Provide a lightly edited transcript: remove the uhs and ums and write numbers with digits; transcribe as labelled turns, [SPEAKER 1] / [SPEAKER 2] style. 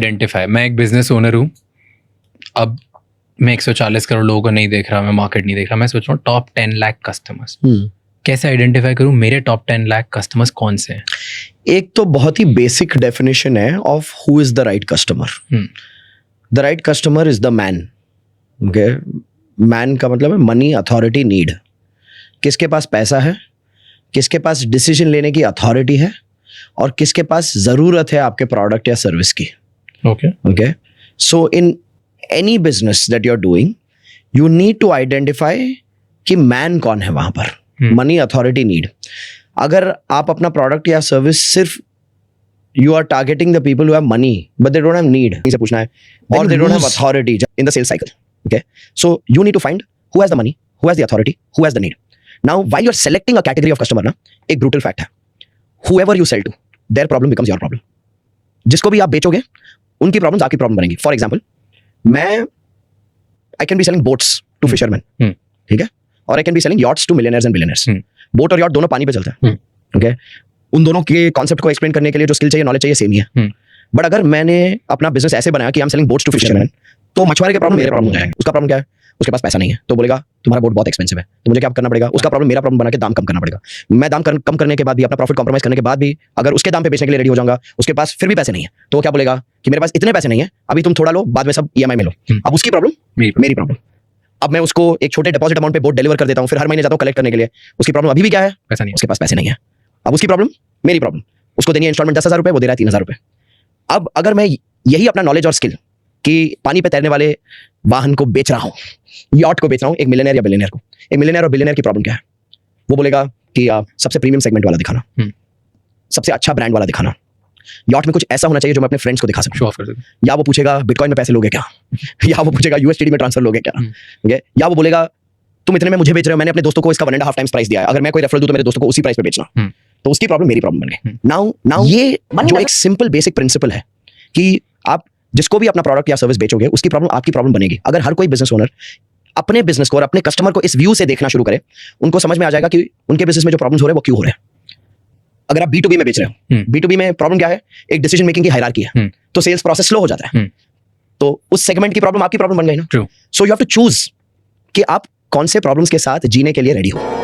[SPEAKER 1] Identify, मैं एक business owner हूँ, अब मैं 140 करोड़ लोगों को नहीं देख रहा, मैं मार्केट नहीं देख रहा, मैं सोच रहा हूँ टॉप 10 लाख कस्टमर्स, कैसे आइडेंटिफाई करूँ मेरे टॉप 10 लाख कस्टमर्स कौन से हैं?
[SPEAKER 2] एक तो बहुत ही बेसिक डेफिनेशन है of who is the right customer. The right customer is the man. Okay, man का मतलब है मनी, अथॉरिटी, नीड. किसके पास पैसा है, किसके पास डिसीजन लेने की अथॉरिटी है, और किसके पास जरूरत है आपके प्रोडक्ट या सर्विस की. Okay, so in any business that you are doing you need to identify कि मैन कौन है वहां पर. Money, authority, need. अगर आप अपना प्रोडक्ट या सर्विस सिर्फ you are targeting the people who have money but they don't have need से पूछना है, or they don't have authority in the sales cycle. Okay, so you need to find who has the money, who has the authority, who has the need. Now while you're selecting a category of customer ना, एक brutal fact है, whoever you sell to their problem becomes your problem. जिसको भी आप बेचोगे उनकी problems आपकी problem बनेंगी. For example, मैं I can be selling boats to fishermen, ठीक है, और I can be selling yachts to millionaires and billionaires. Boat और yacht दोनों पानी पे चलते हैं. Okay, उन दोनों के कॉन्सेप्ट को एक्सप्लेन करने के लिए जो स्किल चाहिए, नॉलेज चाहिए, सेम ही है. बट अगर मैंने अपना बिजनेस ऐसे बनाया कि I am selling boats to fisherman, तो मछुआरे के प्रॉब्लम मेरे प्रॉब्लम हो जाएंगे. उसका प्रॉब्लम क्या है, उसके पास पैसा नहीं है, तो बोलेगा तुम्हारा बोट बहुत एक्सपेंसिव है, तो मुझे क्या करना पड़ेगा, उसका प्रॉब्लम मेरा प्रॉब्लम बना के दाम कम करना पड़ेगा. मैं दाम कम करने के बाद भी, अपना प्रॉफिट कॉम्प्रोमाइज करने के बाद भी अगर उसके दाम पे बेचने के लिए रेडी हो जाऊंगा, उसके पास फिर भी पैसे नहीं है, तो वो क्या बोलेगा कि मेरे पास इतने पैसे नहीं है, अभी तुम थोड़ा लो, बाद में सब EMI में लो. अब उसकी प्रॉब्लम मेरी प्रॉब्लम. अब मैं उसको एक छोटे डिपॉजिट अमाउंट पे बोट डिलीवर कर देता हूँ, फिर हर महीने जाता हूँ कलेक्ट करने के लिए. उसकी प्रॉब्लम अभी भी क्या है, पैसा नहीं, उसके पास पैसे नहीं है. अब उसकी प्रॉब्लम मेरी प्रॉब्लम. उसको देनी है इंस्टॉलमेंट 10,000 रुपए, वो दे रहा है 3,000 रुपए. अब अगर मैं यही अपना नॉलेज और स्किल कि पानी पे तैरने वाले वाहन को बेच रहा हूँ, यॉट को बेच रहा हूँ एक मिलियनेयर या बिलियनेयर को, एक मिलियनेयर और बिलियनेयर की प्रॉब्लम क्या है, वो बोलेगा कि सबसे प्रीमियम सेगमेंट वाला दिखाना, सबसे अच्छा ब्रांड वाला दिखाना, यॉट में कुछ ऐसा होना चाहिए जो मैं अपने फ्रेंड्स को दिखा सकूं. या वो पूछेगा बिटकॉइन में पैसे लोगे क्या, या वो पूछेगा USDT में ट्रांसफर लोगे क्या, या वो बोलेगा तुम इतने में मुझे बेच रहे हो, मैंने अपने दोस्तों को इसका 1.5 टाइम्स प्राइस दिया है, अगर मैं कोई रेफरल दूं तो मेरे दोस्तों को उसी प्राइस पे बेचना. तो उसकी प्रॉब्लम मेरी प्रॉब्लम बन गई. नाउ ये जो एक सिंपल बेसिक प्रिंसिपल है कि आप जिसको भी अपना प्रोडक्ट या सर्विस बेचोगे उसकी प्रॉब्लम आपकी प्रॉब्लम बनेगी. अगर हर कोई बिजनेस ओनर अपने बिजनेस को और अपने कस्टमर को इस व्यू से देखना शुरू करे, उनको समझ में आ जाएगा कि उनके बिजनेस में जो प्रॉब्लम्स हो रहे हैं वो क्यों हो रहे हैं. अगर आप B2B में बेच रहे हो, B2B में प्रॉब्लम क्या है, एक डिसीजन मेकिंग की हायरार्की है, तो सेल्स प्रोसेस स्लो हो जाता है. तो उस सेगमेंट की प्रॉब्लम आपकी प्रॉब्लम बन गई ना. So you have to choose कि आप कौन से प्रॉब्लम्स के साथ जीने के लिए रेडी हो.